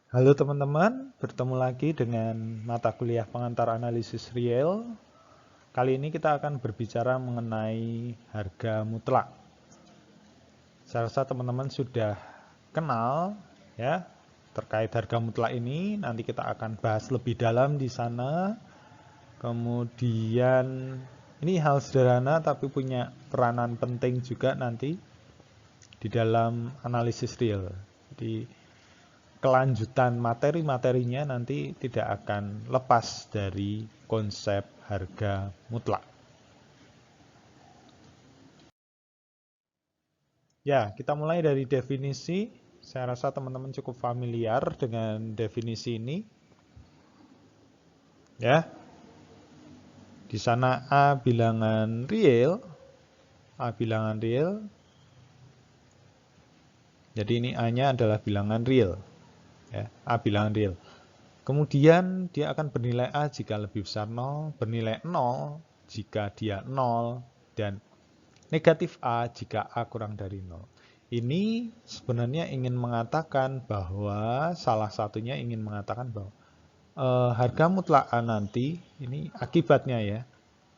Halo teman-teman, bertemu lagi dengan mata kuliah pengantar analisis real. Kali ini kita akan berbicara mengenai harga mutlak. Saya rasa teman-teman sudah kenal ya terkait harga mutlak ini. Nanti kita akan bahas lebih dalam di sana. Kemudian ini hal sederhana tapi punya peranan penting juga nanti di dalam analisis real. Jadi kelanjutan materi-materinya nanti tidak akan lepas dari konsep harga mutlak. Ya, kita mulai dari definisi. Saya rasa teman-teman cukup familiar dengan definisi ini. Ya, di sana A bilangan real, A bilangan real. Jadi ini A-nya adalah bilangan real. Ya, A bilangan real. Kemudian dia akan bernilai A jika lebih besar 0, bernilai 0 jika dia 0, dan negatif A jika A kurang dari 0. Ini sebenarnya ingin mengatakan bahwa salah satunya ingin mengatakan bahwa harga mutlak A nanti, ini akibatnya ya,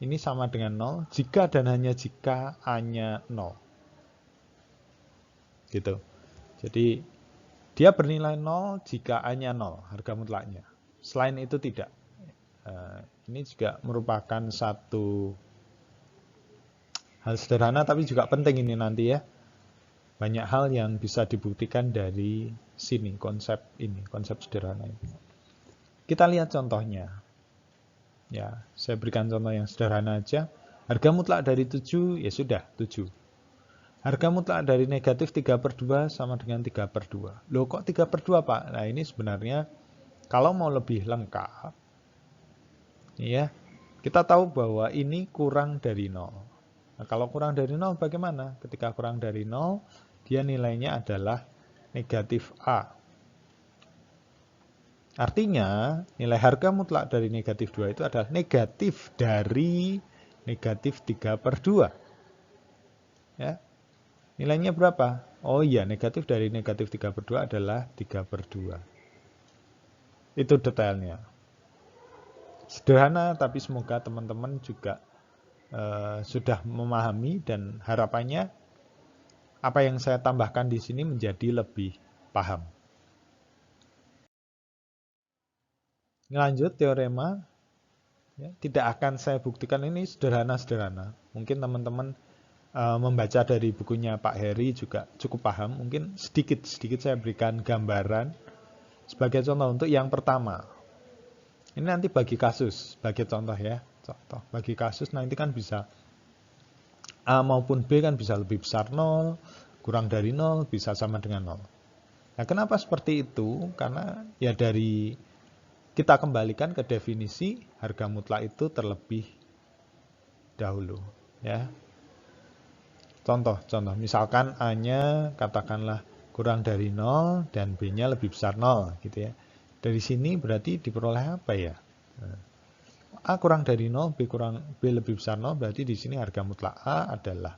ini sama dengan 0 jika dan hanya jika A-nya 0. Gitu. Jadi dia bernilai 0 jika A-nya 0, harga mutlaknya. Selain itu tidak. Ini juga merupakan satu hal sederhana tapi juga penting ini nanti ya. Banyak hal yang bisa dibuktikan dari sini, konsep ini, konsep sederhana ini. Kita lihat contohnya. Ya, saya berikan contoh yang sederhana aja. Harga mutlak dari 7, ya sudah, 7. Harga mutlak dari negatif 3/2 sama dengan 3/2. Loh kok 3/2 Pak? Nah ini sebenarnya kalau mau lebih lengkap, ya kita tahu bahwa ini kurang dari 0. Nah, kalau kurang dari 0 bagaimana? Ketika kurang dari 0, dia nilainya adalah negatif A. Artinya, nilai harga mutlak dari negatif 2 itu adalah negatif dari negatif 3/2. Ya. Nilainya berapa? Oh iya, negatif dari negatif 3/2 adalah 3/2. Itu detailnya. Sederhana, tapi semoga teman-teman juga sudah memahami dan harapannya apa yang saya tambahkan di sini menjadi lebih paham. Lanjut teorema, ya, tidak akan saya buktikan ini sederhana-sederhana. Mungkin teman-teman membaca dari bukunya Pak Heri juga cukup paham. Mungkin sedikit-sedikit saya berikan gambaran sebagai contoh untuk yang pertama. Ini nanti bagi kasus, bagi contoh ya. Contoh bagi kasus nanti kan bisa A maupun B kan bisa lebih besar 0, kurang dari 0, bisa sama dengan 0. Nah, kenapa seperti itu? Karena ya dari kita kembalikan ke definisi harga mutlak itu terlebih dahulu, ya. Contoh, misalkan A-nya katakanlah kurang dari 0 dan B-nya lebih besar 0 gitu ya. Dari sini berarti diperoleh apa ya? A kurang dari 0, B lebih besar 0, berarti di sini harga mutlak A adalah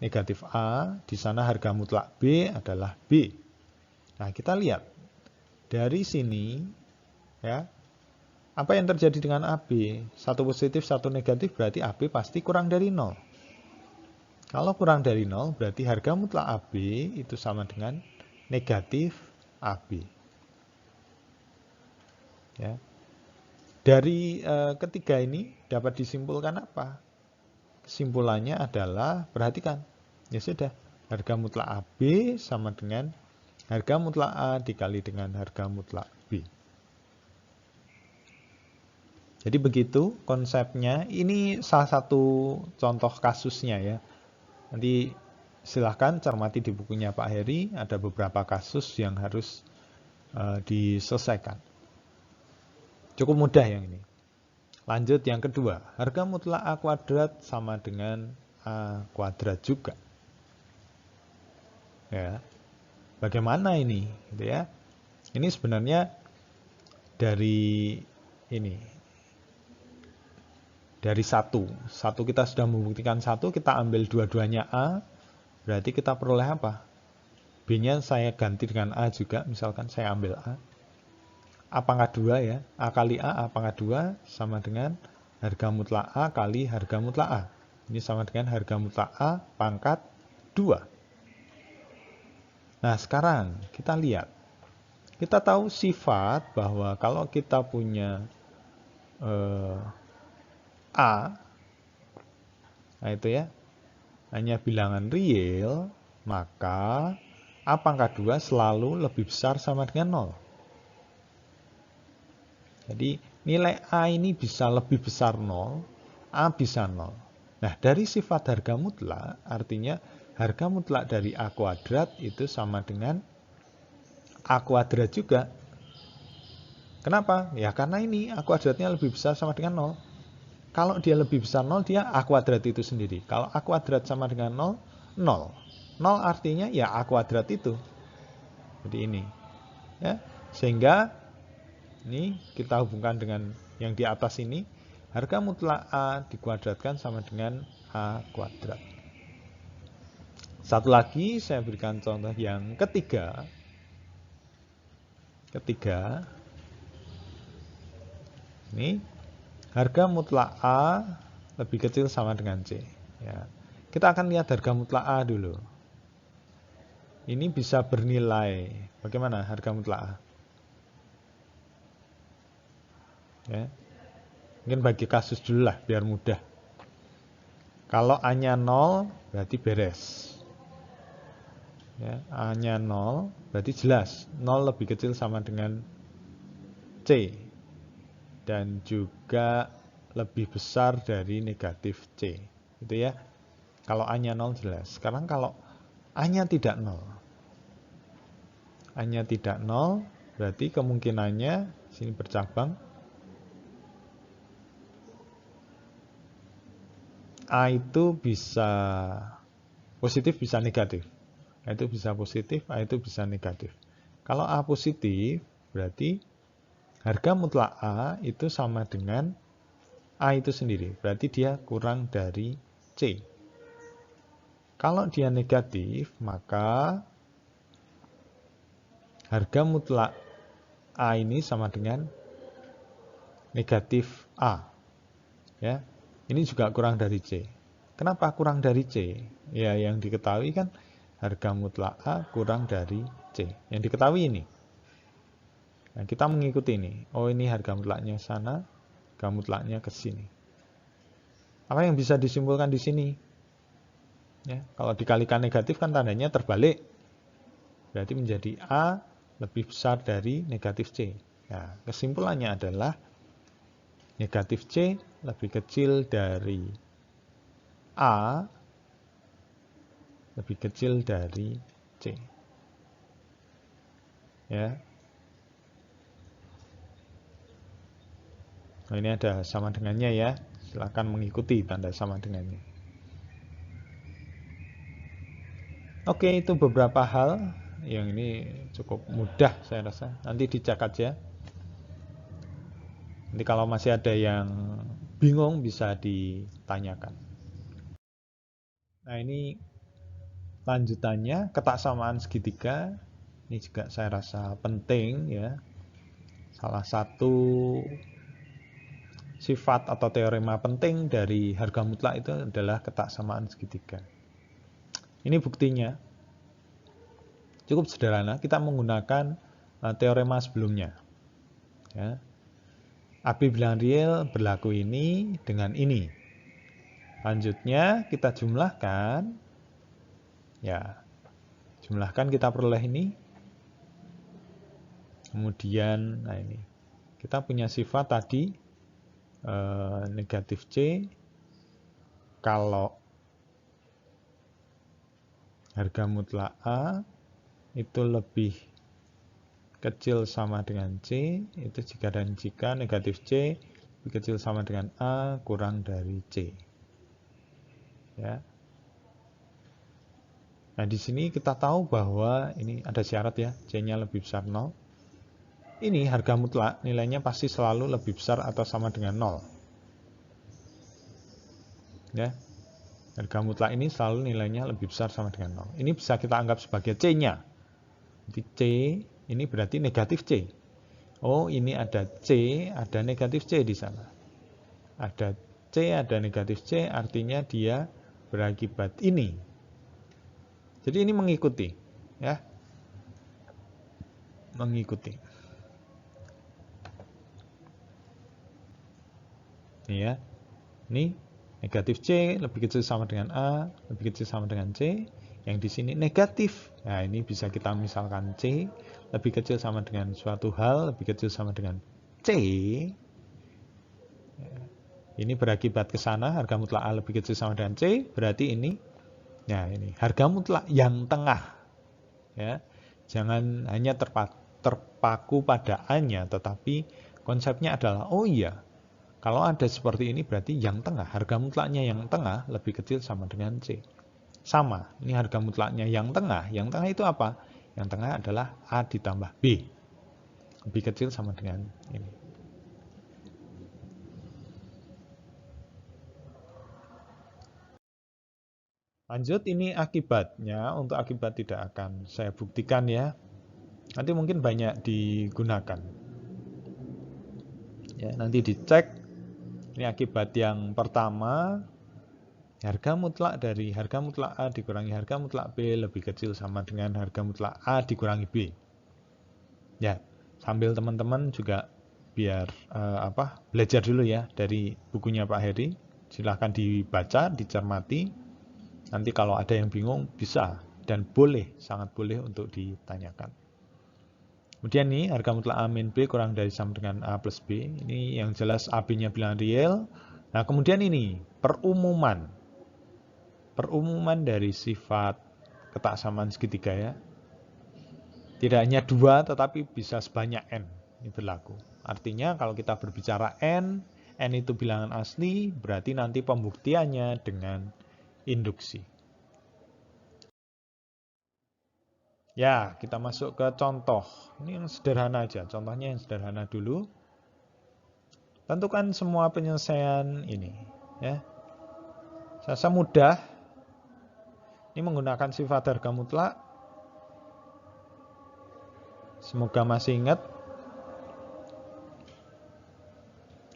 negatif A, di sana harga mutlak B adalah B. Nah, kita lihat dari sini ya, apa yang terjadi dengan AB? Satu positif, satu negatif, berarti AB pasti kurang dari 0. Kalau kurang dari 0, berarti harga mutlak AB itu sama dengan negatif AB. Ya. Dari ketiga ini dapat disimpulkan apa? Kesimpulannya adalah, perhatikan, ya sudah, harga mutlak AB sama dengan harga mutlak A dikali dengan harga mutlak B. Jadi begitu konsepnya. Ini salah satu contoh kasusnya ya. Nanti silahkan cermati di bukunya Pak Heri, ada beberapa kasus yang harus diselesaikan. Cukup mudah yang ini. Lanjut yang kedua, harga mutlak A kuadrat sama dengan A kuadrat juga. Ya. Bagaimana ini? Gitu ya. Ini sebenarnya dari ini. Dari satu kita sudah membuktikan satu, kita ambil dua-duanya A, berarti kita peroleh apa? B B-nya saya ganti dengan A juga, misalkan saya ambil A. A pangkat 2 ya, A kali A pangkat 2 sama dengan harga mutlak A kali harga mutlak A. Ini sama dengan harga mutlak A pangkat 2. Nah, sekarang kita lihat. Kita tahu sifat bahwa kalau kita punya A, nah itu ya, hanya bilangan real, maka A pangkat 2 selalu lebih besar sama dengan 0. Jadi nilai A ini bisa lebih besar 0, A bisa 0. Nah, dari sifat harga mutlak, artinya harga mutlak dari A kuadrat itu sama dengan A kuadrat juga. Kenapa? Ya karena ini A kuadratnya lebih besar sama dengan 0. Kalau dia lebih besar 0, dia A kuadrat itu sendiri. Kalau A kuadrat sama dengan 0, 0. 0 artinya ya A kuadrat itu. Jadi ini. Ya. Sehingga ini kita hubungkan dengan yang di atas ini. Harga mutlak A dikuadratkan sama dengan A kuadrat. Satu lagi saya berikan contoh yang ketiga. Ini harga mutlak A lebih kecil sama dengan C. Ya. Kita akan lihat harga mutlak A dulu. Ini bisa bernilai. Bagaimana harga mutlak A? Ya. Mungkin bagi kasus dulu lah, biar mudah. Kalau A-nya 0, berarti beres. Ya, A-nya 0, berarti jelas. 0 lebih kecil sama dengan C. Dan juga lebih besar dari negatif C. Gitu ya. Kalau A-nya 0 jelas. Sekarang kalau A-nya tidak 0. A-nya tidak 0, berarti kemungkinannya sini bercabang. A itu bisa positif, bisa negatif. A itu bisa positif, A itu bisa negatif. Kalau A positif, berarti harga mutlak A itu sama dengan A itu sendiri. Berarti dia kurang dari C. Kalau dia negatif, maka harga mutlak A ini sama dengan negatif A. Ya. Ini juga kurang dari C. Kenapa kurang dari C? Ya, yang diketahui kan harga mutlak A kurang dari C. Yang diketahui ini. Nah, kita mengikuti ini. Oh, ini harga mutlaknya sana, harga mutlaknya ke sini. Apa yang bisa disimpulkan di sini? Ya, kalau dikalikan negatif kan tandanya terbalik. Berarti menjadi A lebih besar dari negatif C. Nah, kesimpulannya adalah negatif C lebih kecil dari A lebih kecil dari C. Ya. Nah, ini ada sama dengannya ya. Silakan mengikuti tanda sama dengannya. Oke, itu beberapa hal yang ini cukup mudah saya rasa. Nanti dicek aja. Nanti kalau masih ada yang bingung bisa ditanyakan. Nah, ini lanjutannya ketaksamaan segitiga. Ini juga saya rasa penting ya. Salah satu sifat atau teorema penting dari harga mutlak itu adalah ketaksamaan segitiga. Ini buktinya. Cukup sederhana, kita menggunakan teorema sebelumnya. Ya. AB bilangan real berlaku ini dengan ini. Lanjutnya kita jumlahkan. Ya, jumlahkan kita peroleh ini. Kemudian, nah ini. Kita punya sifat tadi negatif C. Kalau harga mutlak A itu lebih kecil sama dengan C, itu jika dan jika negatif C lebih kecil sama dengan A kurang dari C. Ya. Nah, di sini kita tahu bahwa ini ada syarat ya, C-nya lebih besar 0. Ini harga mutlak nilainya pasti selalu lebih besar atau sama dengan 0. Ya. Harga mutlak ini selalu nilainya lebih besar sama dengan 0. Ini bisa kita anggap sebagai C-nya. Jadi C ini berarti negatif C. Oh, ini ada C, ada negatif C di sana. Ada C, ada negatif C, artinya dia berakibat ini. Jadi ini mengikuti, ya, mengikuti. Ini ya, ini negatif C lebih kecil sama dengan A, lebih kecil sama dengan C. Yang di sini negatif. Nah, ini bisa kita misalkan C lebih kecil sama dengan suatu hal, lebih kecil sama dengan C. Ini berakibat ke sana, harga mutlak A lebih kecil sama dengan C, berarti ini, ya ini harga mutlak yang tengah. Ya, jangan hanya terpaku pada A-nya, tetapi konsepnya adalah, oh iya, kalau ada seperti ini berarti yang tengah, harga mutlaknya yang tengah lebih kecil sama dengan C. Sama, ini harga mutlaknya yang tengah itu apa? Yang tengah adalah A ditambah B. Lebih kecil sama dengan ini. Lanjut, ini akibatnya. Untuk akibat tidak akan saya buktikan ya. Nanti mungkin banyak digunakan. Ya, nanti dicek. Ini akibat yang pertama. Harga mutlak dari harga mutlak A dikurangi harga mutlak B lebih kecil sama dengan harga mutlak A dikurangi B. Ya, sambil teman-teman juga biar belajar dulu ya dari bukunya Pak Heri. Silahkan dibaca, dicermati. Nanti kalau ada yang bingung bisa dan boleh, sangat boleh untuk ditanyakan. Kemudian nih harga mutlak A min B kurang dari sama dengan A plus B. Ini yang jelas AB-nya bilangan real. Nah, kemudian ini perumuman. Perumuman dari sifat ketaksamaan segitiga ya. Tidak hanya 2 tetapi bisa sebanyak N. Ini berlaku. Artinya kalau kita berbicara N itu bilangan asli, berarti nanti pembuktiannya dengan induksi. Ya, kita masuk ke contoh. Ini yang sederhana aja. Contohnya yang sederhana dulu. Tentukan semua penyelesaian ini. Ya. Saya mudah. Ini menggunakan sifat harga mutlak. Semoga masih ingat.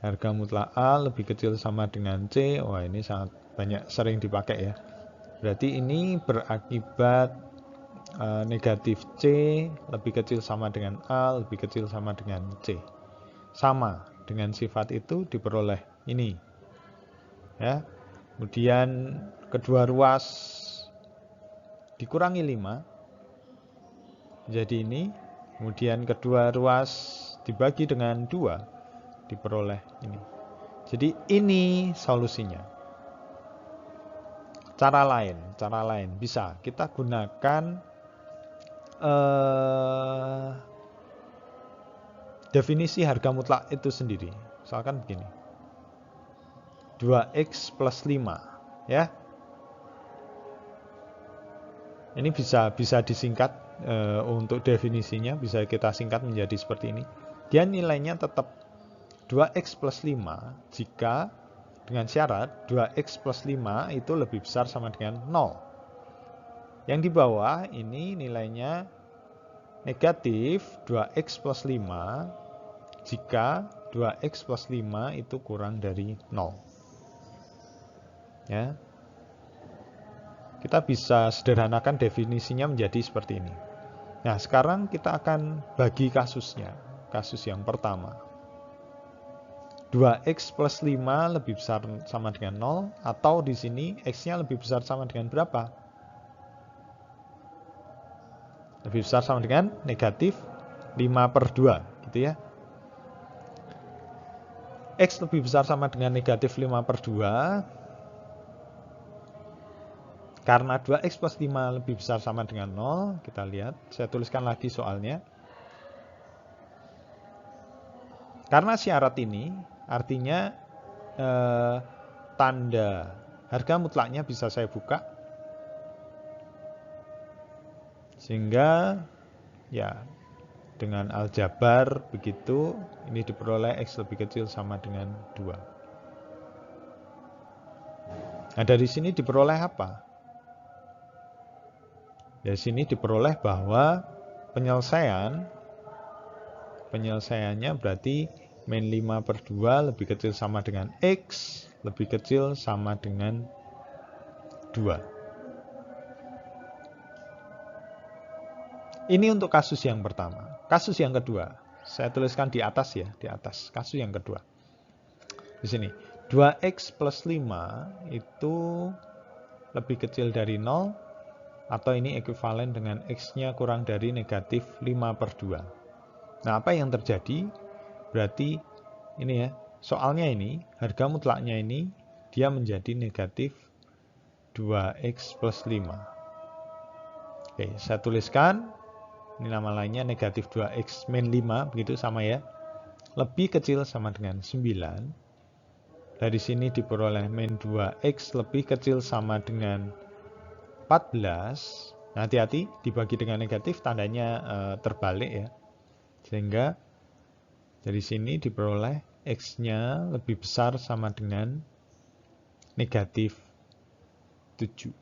Harga mutlak A lebih kecil sama dengan C. Wah, ini sangat banyak sering dipakai ya. Berarti ini berakibat negatif C lebih kecil sama dengan A, lebih kecil sama dengan C. Sama dengan sifat itu diperoleh ini. Ya. Kemudian kedua ruas dikurangi 5. Jadi ini. Kemudian kedua ruas dibagi dengan 2 diperoleh ini. Jadi ini solusinya. Cara lain bisa kita gunakan definisi harga mutlak itu sendiri. Misalkan begini. 2x plus 5 ya. Ini bisa disingkat untuk definisinya, bisa kita singkat menjadi seperti ini. Dia nilainya tetap 2x plus 5 jika dengan syarat 2x plus 5 itu lebih besar sama dengan 0. Yang di bawah ini nilainya negatif 2x plus 5 jika 2x plus 5 itu kurang dari 0. Ya. Kita bisa sederhanakan definisinya menjadi seperti ini. Nah, sekarang kita akan bagi kasusnya. Kasus yang pertama. 2x plus 5 lebih besar sama dengan 0, atau di sini x-nya lebih besar sama dengan berapa? Lebih besar sama dengan negatif 5/2, gitu ya. X lebih besar sama dengan negatif 5/2. Karena 2x plus 5 lebih besar sama dengan 0, kita lihat, saya tuliskan lagi soalnya. Karena syarat ini, artinya tanda harga mutlaknya bisa saya buka. Sehingga, ya, dengan aljabar begitu, ini diperoleh x lebih kecil sama dengan 2. Nah, dari sini diperoleh apa? Dari sini diperoleh bahwa penyelesaiannya berarti min 5/2 lebih kecil sama dengan X, lebih kecil sama dengan 2. Ini untuk kasus yang pertama. Kasus yang kedua, saya tuliskan di atas ya, di atas. Kasus yang kedua. Di sini, 2X plus 5 itu lebih kecil dari 0, atau ini ekuivalen dengan X-nya kurang dari negatif 5/2. Nah, apa yang terjadi? Berarti ini ya, soalnya ini, harga mutlaknya ini, dia menjadi negatif 2X plus 5. Oke, saya tuliskan, ini nama lainnya negatif 2X min 5, begitu sama ya. Lebih kecil sama dengan 9. Dari sini diperoleh min 2X lebih kecil sama dengan 14. Nah, hati-hati, dibagi dengan negatif, tandanya terbalik ya. Sehingga dari sini diperoleh X-nya lebih besar sama dengan negatif 7.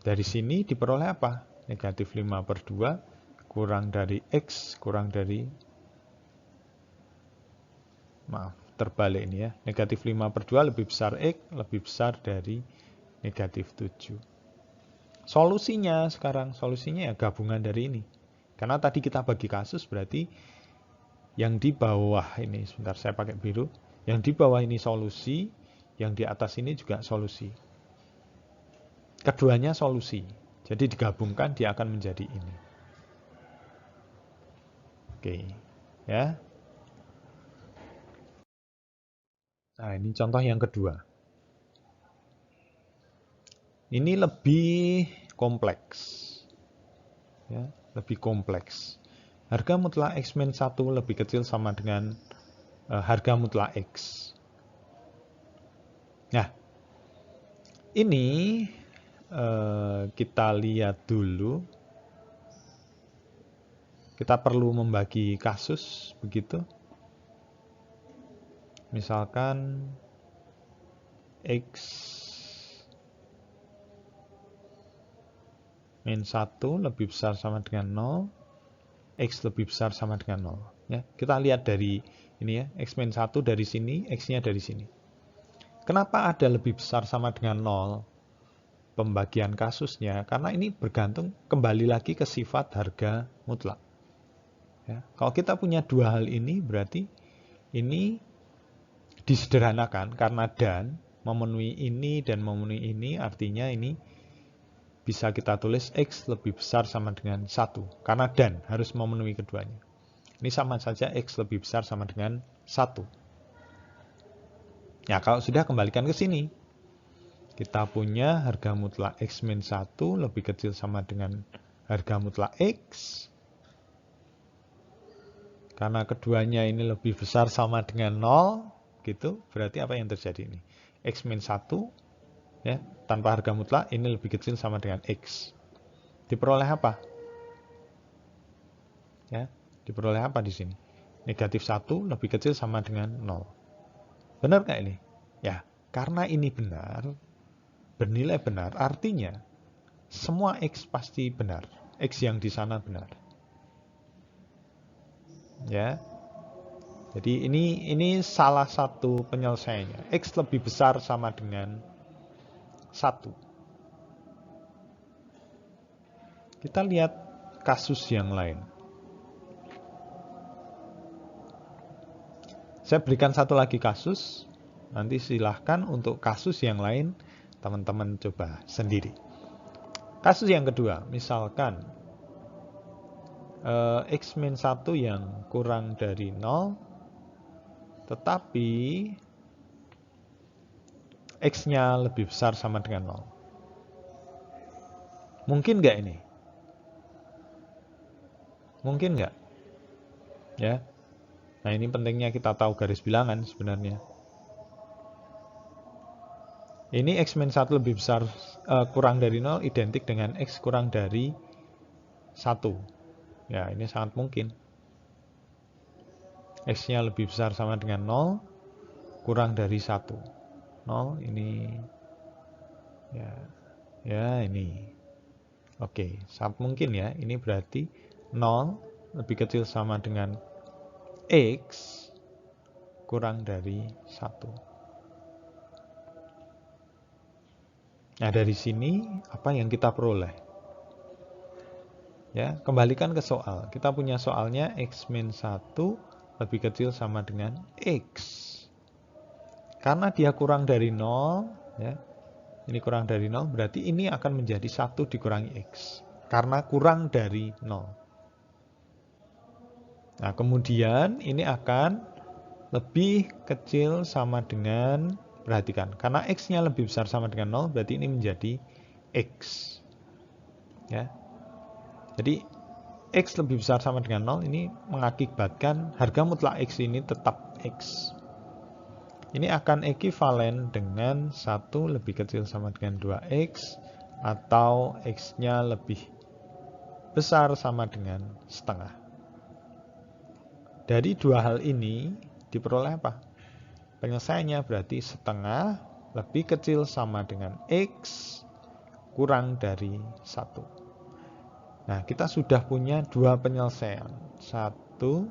Dari sini diperoleh apa? Negatif 5/2 kurang dari X, kurang dari, maaf, terbalik ini ya. Negatif 5/2 lebih besar X, lebih besar dari negatif 7. Solusinya sekarang, solusinya ya gabungan dari ini. Karena tadi kita bagi kasus, berarti yang di bawah ini, sebentar saya pakai biru, yang di bawah ini solusi, yang di atas ini juga solusi. Keduanya solusi. Jadi digabungkan dia akan menjadi ini. Oke, ya. Nah, ini contoh yang kedua. Ini lebih kompleks. Ya, lebih kompleks. Harga mutlak X min 1 lebih kecil sama dengan harga mutlak X. Nah, ini kita lihat dulu. Kita perlu membagi kasus, begitu. Misalkan X min 1 lebih besar sama dengan 0, X lebih besar sama dengan 0. Ya, kita lihat dari ini ya, X min 1 dari sini, X-nya dari sini. Kenapa ada lebih besar sama dengan 0? Pembagian kasusnya, karena ini bergantung kembali lagi ke sifat harga mutlak. Ya, kalau kita punya dua hal ini, berarti ini disederhanakan karena dan memenuhi ini dan memenuhi ini, artinya ini bisa kita tulis X lebih besar sama dengan 1. Karena dan harus memenuhi keduanya. Ini sama saja X lebih besar sama dengan 1. Ya, kalau sudah kembalikan ke sini. Kita punya harga mutlak X min 1 lebih kecil sama dengan harga mutlak X. Karena keduanya ini lebih besar sama dengan 0, gitu. Berarti apa yang terjadi ini? X min 1, ya, tanpa harga mutlak, ini lebih kecil sama dengan X. Diperoleh apa? Ya, diperoleh apa di sini? Negatif 1 lebih kecil sama dengan 0. Benar nggak ini? Ya, karena ini benar, bernilai benar, artinya semua X pasti benar. X yang di sana benar. Ya, jadi ini salah satu penyelesaiannya. X lebih besar sama dengan 1. Kita lihat kasus yang lain. Saya berikan satu lagi kasus. Nanti silahkan untuk kasus yang lain teman-teman coba sendiri. Kasus yang kedua, misalkan X min 1 yang kurang dari 0, tetapi X-nya lebih besar sama dengan 0. Mungkin nggak ini? Mungkin nggak? Ya. Nah, ini pentingnya kita tahu garis bilangan sebenarnya. Ini X min 1 lebih besar, kurang dari 0 identik dengan X kurang dari 1. Ya, ini sangat mungkin. X-nya lebih besar sama dengan 0, kurang dari 1. 0 ini, ya ini. Oke, sangat mungkin ya. Ini berarti 0 lebih kecil sama dengan X kurang dari 1. Nah, dari sini apa yang kita peroleh? Ya, kembalikan ke soal. Kita punya soalnya X min 1 lebih kecil sama dengan X. Karena dia kurang dari 0, ya, ini kurang dari 0, berarti ini akan menjadi 1 dikurangi X. Karena kurang dari 0. Nah, kemudian ini akan lebih kecil sama dengan, perhatikan, karena X-nya lebih besar sama dengan 0, berarti ini menjadi X. Ya. Jadi, X lebih besar sama dengan 0, ini mengakibatkan harga mutlak X ini tetap X. Ini akan ekivalen dengan 1 lebih kecil sama dengan 2X, atau X-nya lebih besar sama dengan setengah. Dari dua hal ini diperoleh apa? Penyelesaiannya berarti setengah lebih kecil sama dengan X kurang dari 1. Nah, kita sudah punya dua penyelesaian. 1,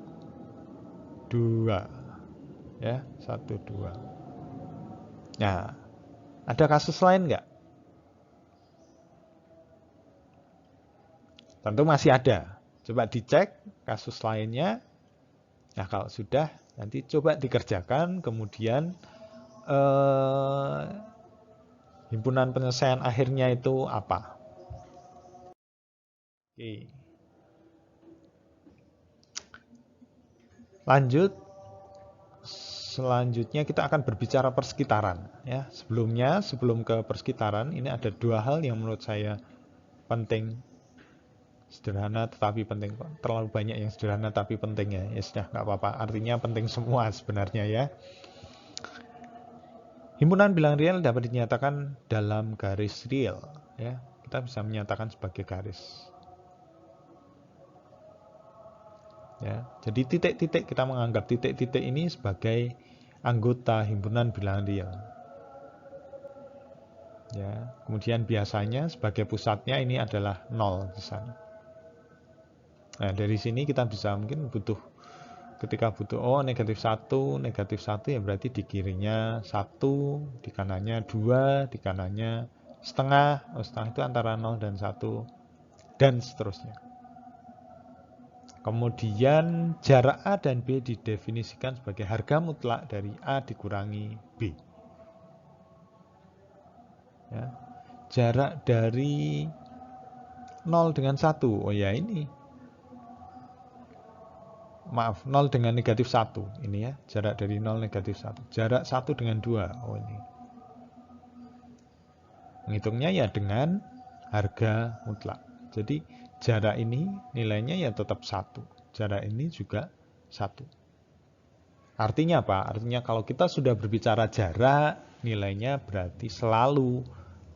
2. Ya, 1, 2. Nah, ada kasus lain nggak? Tentu masih ada. Coba dicek kasus lainnya. Nah, kalau sudah, nanti coba dikerjakan, kemudian himpunan penyelesaian akhirnya itu apa? Oke. Lanjut. Selanjutnya kita akan berbicara persekitaran. Ya, sebelum ke persekitaran, ini ada dua hal yang menurut saya penting. Sederhana tetapi penting. Terlalu banyak yang sederhana tapi penting ya. Ya sudah, nggak apa-apa. Artinya penting semua sebenarnya ya. Himpunan bilang real dapat dinyatakan dalam garis real. Ya, kita bisa menyatakan sebagai garis. Ya, jadi titik-titik, kita menganggap titik-titik ini sebagai anggota himpunan bilangan real. Ya, kemudian biasanya sebagai pusatnya ini adalah 0 di sana. Nah, dari sini kita bisa mungkin ketika butuh negatif 1 ya berarti di kirinya 1, di kanannya 2, di kanannya setengah. Setengah itu antara 0 dan 1 dan seterusnya. Kemudian jarak A dan B didefinisikan sebagai harga mutlak dari A dikurangi B. Ya. Jarak dari 0 dengan 1. Oh ya ini. Maaf, 0 dengan negatif 1. Ini ya, jarak dari 0 negatif 1. Jarak 1 dengan 2. Oh ini. Menghitungnya ya dengan harga mutlak. Jadi jarak ini nilainya ya tetap 1. Jarak ini juga 1. Artinya apa? Artinya kalau kita sudah berbicara jarak, nilainya berarti selalu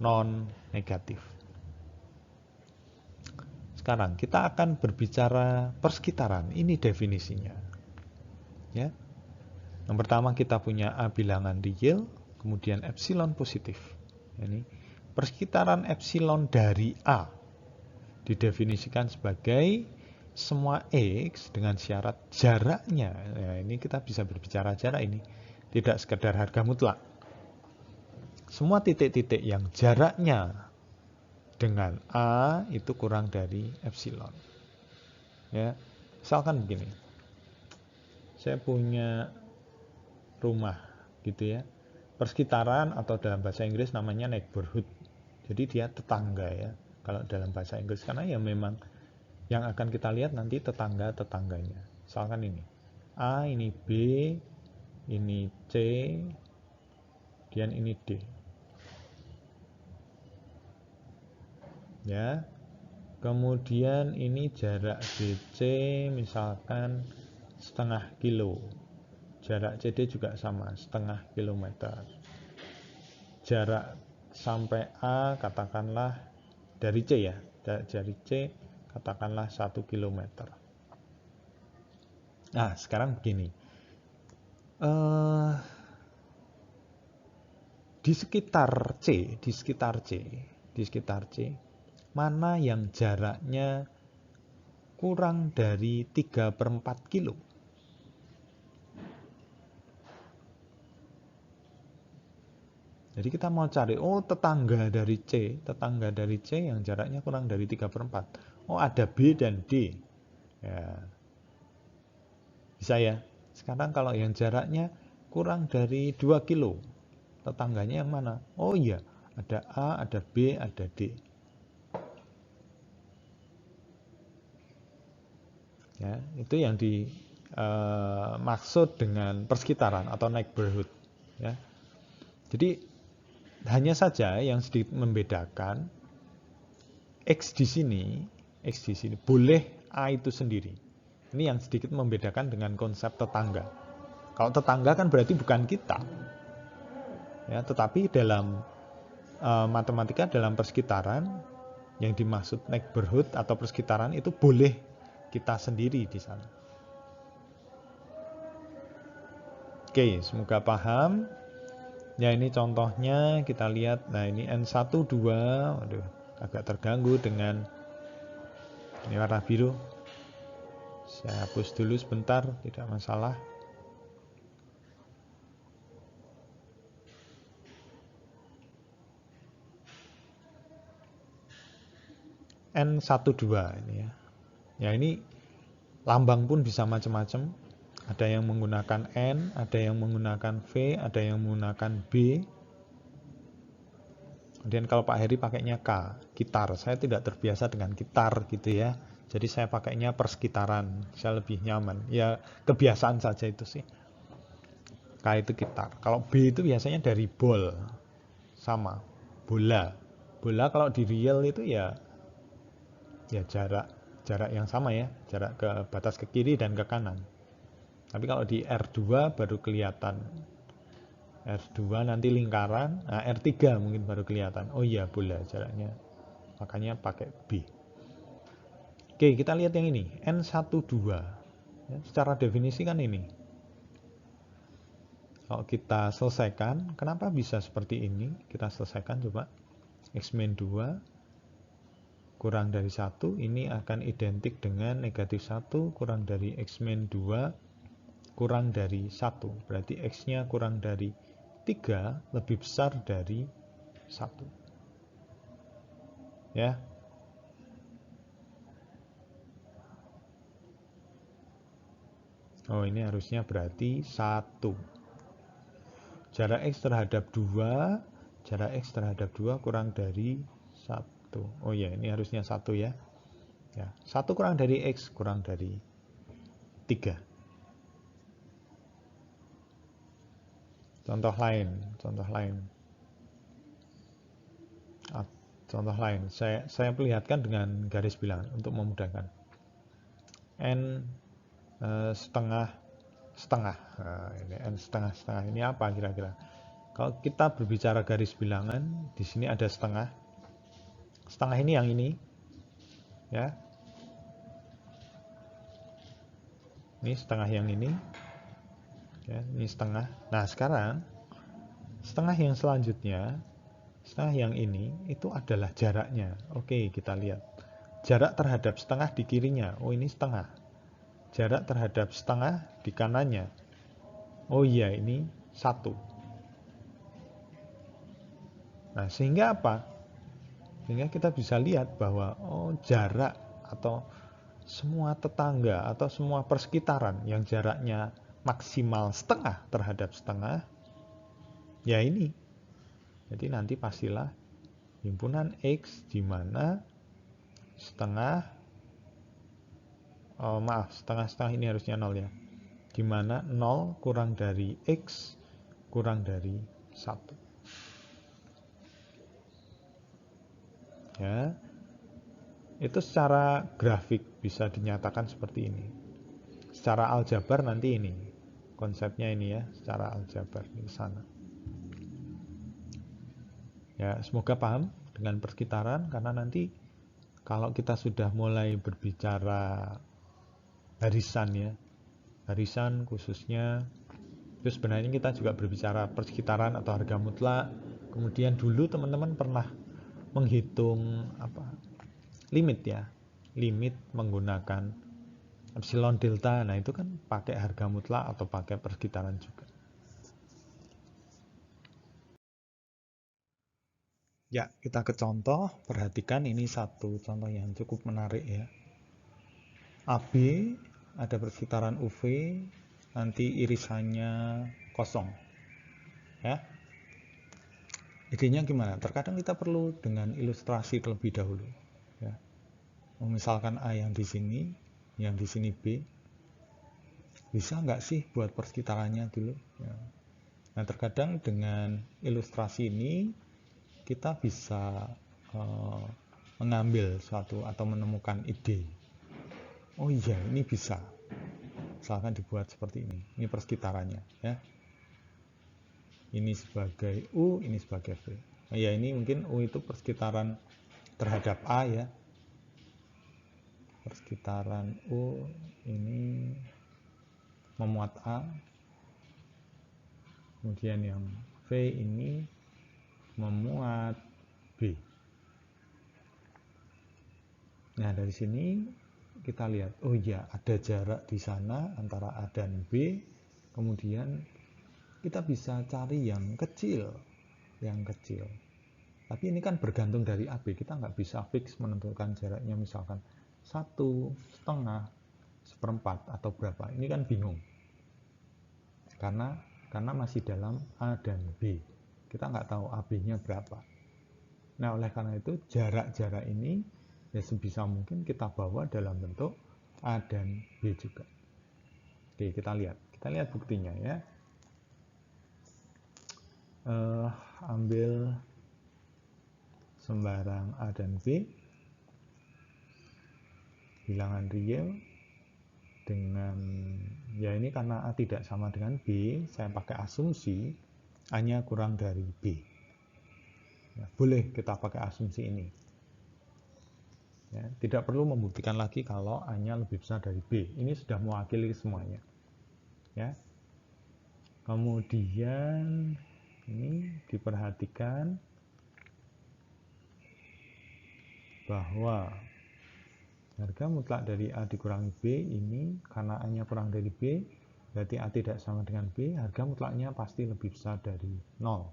non-negatif. Sekarang kita akan berbicara persekitaran. Ini definisinya. Ya. Yang pertama kita punya A bilangan real, kemudian epsilon positif. Ini persekitaran epsilon dari A didefinisikan sebagai semua X dengan syarat jaraknya. Ya, ini kita bisa berbicara jarak ini. Tidak sekedar harga mutlak. Semua titik-titik yang jaraknya dengan A itu kurang dari epsilon. Ya, misalkan begini. Saya punya rumah gitu ya. Persekitaran atau dalam bahasa Inggris namanya neighborhood. Jadi dia tetangga ya. Kalau dalam bahasa Inggris karena ya memang yang akan kita lihat nanti tetangga-tetangganya. Misalkan ini. A, ini B, ini C, dan ini D. Ya. Kemudian ini jarak BC misalkan setengah kilo. Jarak CD juga sama, setengah kilometer. Jarak sampai A katakanlah dari C ya, dari C katakanlah 1 kilometer. Nah, sekarang begini. Di sekitar C, mana yang jaraknya kurang dari 3/4 kilo. Jadi kita mau cari, tetangga dari C yang jaraknya kurang dari 3/4. Ada B dan D. Ya, bisa ya. Sekarang kalau yang jaraknya kurang dari 2 kilo, tetangganya yang mana? Oh iya, ada A, ada B, ada D. Ya, itu yang dimaksud dengan persekitaran atau neighborhood. Ya. Jadi hanya saja yang sedikit membedakan X di sini boleh A itu sendiri. Ini yang sedikit membedakan dengan konsep tetangga. Kalau tetangga kan berarti bukan kita. Ya, tetapi dalam matematika, dalam persekitaran, yang dimaksud neighborhood atau persekitaran itu boleh kita sendiri di sana. Oke, semoga paham. Ya, ini contohnya kita lihat. Nah, ini N1, 2. Waduh, agak terganggu dengan ini warna biru. Saya hapus dulu sebentar, tidak masalah. N12 ini ya. Ya, ini lambang pun bisa macam-macam. Ada yang menggunakan N, ada yang menggunakan V, ada yang menggunakan B. Kemudian kalau Pak Heri pakainya K, kitar. Saya tidak terbiasa dengan kitar gitu ya. Jadi saya pakainya persekitaran, saya lebih nyaman. Ya kebiasaan saja itu sih. K itu kitar. Kalau B itu biasanya dari ball, sama bola. Bola kalau di real itu ya jarak yang sama ya, jarak ke batas ke kiri dan ke kanan. Tapi kalau di R2 baru kelihatan. R2 nanti lingkaran, nah R3 mungkin baru kelihatan. Oh iya, bola jaraknya. Makanya pakai B. Oke, kita lihat yang ini. N12. Ya, secara definisi kan ini. Kalau kita selesaikan, kenapa bisa seperti ini? Kita selesaikan coba. X-2 kurang dari 1, ini akan identik dengan negatif 1 kurang dari X-2 kurang dari 1. Berarti X-nya kurang dari 3 lebih besar dari 1. Ya. Oh, ini harusnya berarti 1. Jarak X terhadap 2, jarak X terhadap 2 kurang dari 1. Oh ya, ini harusnya 1 ya. Ya, 1 kurang dari X kurang dari 3. Contoh lain. Contoh lain, saya perlihatkan dengan garis bilangan untuk memudahkan. N setengah. Nah, ini N setengah ini apa kira-kira? Kalau kita berbicara garis bilangan, di sini ada setengah. Setengah ini yang ini, ya. Ini setengah yang ini, ya. Ini setengah. Nah, sekarang setengah yang selanjutnya, setengah yang ini itu adalah jaraknya. Oke, kita lihat. Jarak terhadap setengah di kirinya. Oh, ini setengah. Jarak terhadap setengah di kanannya. Oh iya, ini 1. Nah, sehingga apa? Sehingga kita bisa lihat bahwa jarak atau semua tetangga atau semua persekitaran yang jaraknya maksimal setengah terhadap setengah, ya ini. Jadi nanti pastilah himpunan X di mana setengah, setengah ini harusnya 0 ya. Di mana 0 kurang dari X kurang dari 1. Ya. Itu secara grafik bisa dinyatakan seperti ini. Secara aljabar nanti ini. Konsepnya ini ya, secara aljabar di sana. Ya, semoga paham dengan persekitaran karena nanti kalau kita sudah mulai berbicara harisan ya. Harisan khususnya itu sebenarnya kita juga berbicara persekitaran atau harga mutlak. Kemudian dulu teman-teman pernah menghitung limit ya, limit menggunakan epsilon delta. Nah itu kan pakai harga mutlak atau pakai persekitaran juga. Ya, kita ke contoh. Perhatikan ini satu contoh yang cukup menarik ya. AB ada persekitaran UV, nanti irisannya kosong. Ya. Idenya gimana? Terkadang kita perlu dengan ilustrasi terlebih dahulu. Ya. Misalkan A yang di sini B. Bisa nggak sih buat persekitarannya dulu? Ya. Nah, terkadang dengan ilustrasi ini kita bisa mengambil suatu atau menemukan ide. Oh iya, ini bisa. Misalkan dibuat seperti ini. Ini persekitarannya, ya. Ini sebagai U, ini sebagai V. Nah, ya ini mungkin U itu persekitaran terhadap A ya. Persekitaran U ini memuat A. Kemudian yang V ini memuat B. Nah, dari sini kita lihat, oh iya, ada jarak di sana antara A dan B. Kemudian kita bisa cari yang kecil. Tapi ini kan bergantung dari AB. Kita nggak bisa fix menentukan jaraknya misalkan 1,5, 1/4 atau berapa. Ini kan bingung. Karena masih dalam A dan B. Kita nggak tahu AB-nya berapa. Nah, oleh karena itu jarak-jarak ini ya sebisa mungkin kita bawa dalam bentuk A dan B juga. Oke, kita lihat buktinya ya. Ambil sembarang A dan B, bilangan real dengan, ya ini karena A tidak sama dengan B, saya pakai asumsi A-nya kurang dari B. Ya, boleh kita pakai asumsi ini. Ya, tidak perlu membuktikan lagi kalau A-nya lebih besar dari B. Ini sudah mewakili semuanya. Ya. Kemudian ini diperhatikan bahwa harga mutlak dari A dikurangi B ini karena A-nya kurang dari B, berarti A tidak sama dengan B, harga mutlaknya pasti lebih besar dari 0.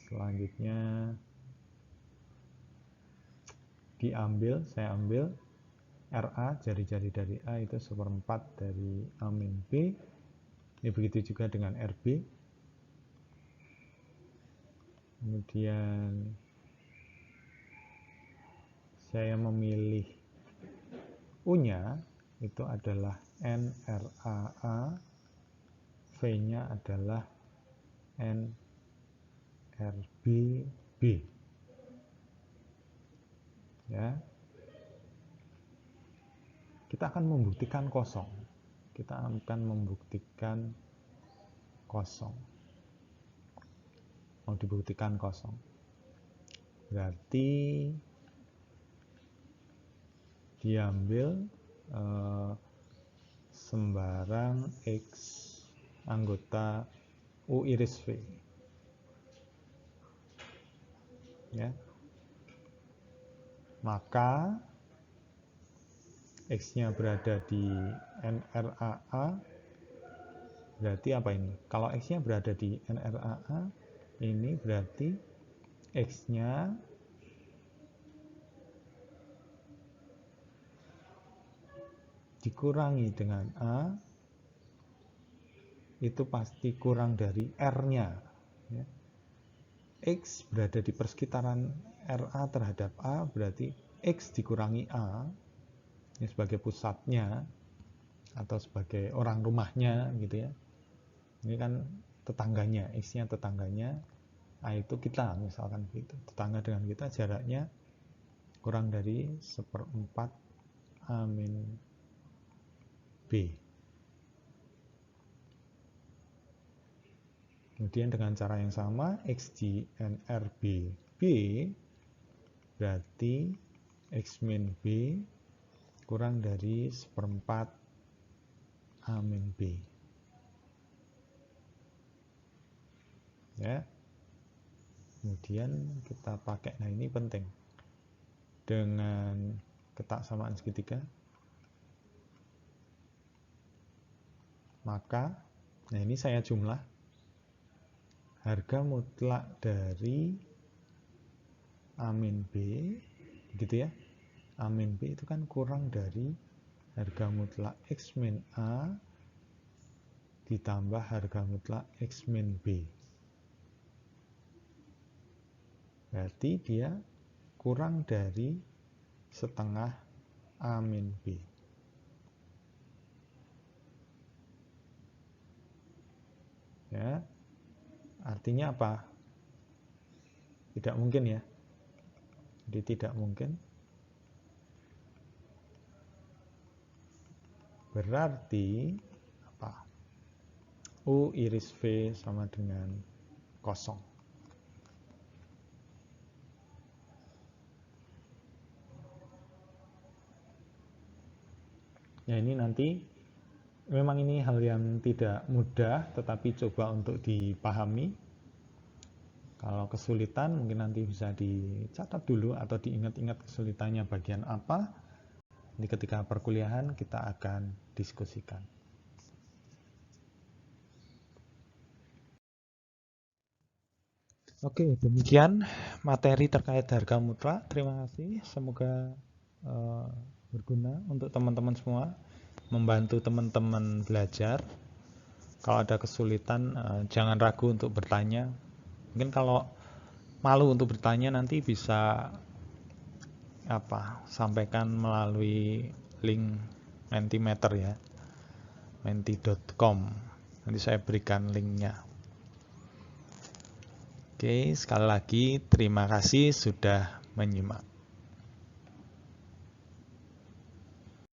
Selanjutnya saya ambil RA, jari-jari dari A itu 1/4 dari A min B. Ini begitu juga dengan RB. Kemudian saya memilih U-nya itu adalah NRAA, V-nya adalah NRBB. Ya. Kita akan membuktikan kosong. Mau dibuktikan kosong. Berarti diambil sembarang X anggota U iris V. Ya. Maka X-nya berada di NRAA, berarti apa ini? Kalau X-nya berada di NRAA, ini berarti X-nya dikurangi dengan A, itu pasti kurang dari R-nya. Ya. X berada di persekitaran RA terhadap A, berarti X dikurangi A, ini sebagai pusatnya atau sebagai orang rumahnya gitu ya. Ini kan tetangganya, X-nya tetangganya, A itu kita misalkan gitu. Tetangga dengan kita jaraknya kurang dari 1/4 A min B. Kemudian dengan cara yang sama, X di NRBB berarti X min B kurang dari 1/4 A min B. Ya. Kemudian kita pakai, nah ini penting, dengan ketak samaan segitiga, maka, nah ini saya jumlah harga mutlak dari A min B, gitu ya. A min B itu kan kurang dari harga mutlak X min A ditambah harga mutlak X min B. Berarti dia kurang dari setengah A min B. Ya, artinya apa? Tidak mungkin ya. Jadi tidak mungkin. Berarti apa? U iris V sama dengan kosong. Ya ini nanti memang ini hal yang tidak mudah, tetapi coba untuk dipahami. Kalau kesulitan mungkin nanti bisa dicatat dulu atau diingat-ingat kesulitannya bagian apa. Nanti ketika perkuliahan kita akan diskusikan. Oke, demikian materi terkait harga mutlak. Terima kasih. Semoga berguna untuk teman-teman semua, membantu teman-teman belajar. Kalau ada kesulitan, jangan ragu untuk bertanya. Mungkin kalau malu untuk bertanya nanti bisa sampaikan melalui link Mentimeter ya, menti.com. Nanti saya berikan linknya. Oke, sekali lagi terima kasih sudah menyimak.